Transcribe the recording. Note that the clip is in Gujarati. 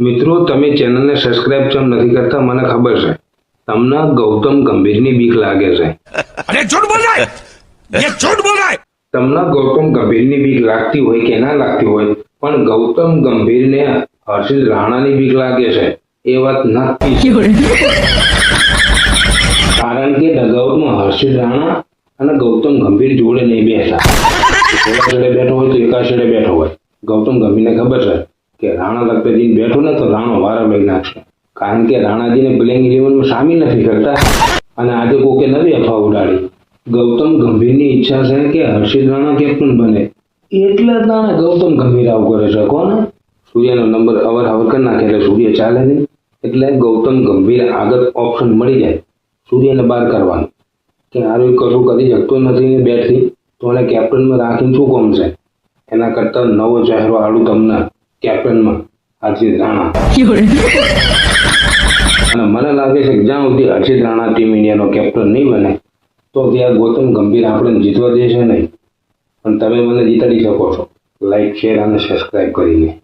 મિત્રો તમે ચેનલને સબસ્ક્રાઇબ કેમ નથી કરતા મને ખબર છે તમને ગૌતમ ગંભીરની બીક લાગે છે अरे झूठ बोल रहा है ये झूठ बोल रहा है તમને ગૌતમ ગંભીરની બીક લાગતી હોય કે ના લાગતી હોય પણ ગૌતમ ગંભીરને હર્ષિત રાણાની બીક લાગે છે એ વાત નક્કી છે કારણ કે ડગઆઉટમાં હર્ષિત રાણા અને ગૌતમ ગંભીર જોડે નહીં બેસતા થોડા છેડે બેઠો હોય તો એકા છેડે બેઠો હોય ગૌતમ ગંભીરને ખબર છે કે રાણા લખપતિને બેઠો ને તો રાણો વારો લઈ નાખશે કારણ કે રાણાજીને પ્લેઇંગ 11માં સામેલ નથી કરતા અને આજે કોકે નવી અફવા ઉડાડી ગૌતમ ગંભીરની ઈચ્છા છે કે હર્ષિત રાણા કેપ્ટન બને એટલે જ રાણા ગૌતમ ગંભીર આવું કરે છે કોને સૂર્યનો નંબર અવર કરી નાખે એટલે સૂર્ય ચાલે નહીં એટલે ગૌતમ ગંભીર આગળ ઓપ્શન મળી જાય સૂર્યને બહાર કરવાનું કે આરું કશું કરી શકતો નથી ને બેટથી તો એને કેપ્ટનમાં રાખીને શું કામ છે એના કરતાં નવો ચહેરો આડું તમને કેપ્ટનમાં હર્ષિત રાણા અને મને લાગે છે કે જ્યાં સુધી હર્ષિત રાણા ટીમ ઇન્ડિયાનો કેપ્ટન નહીં બને તો ત્યાં ગૌતમ ગંભીર આપણને જીતવા દેશે નહીં પણ તમે મને જીતાડી શકો છો લાઈક શેર અને સબસ્ક્રાઇબ કરીને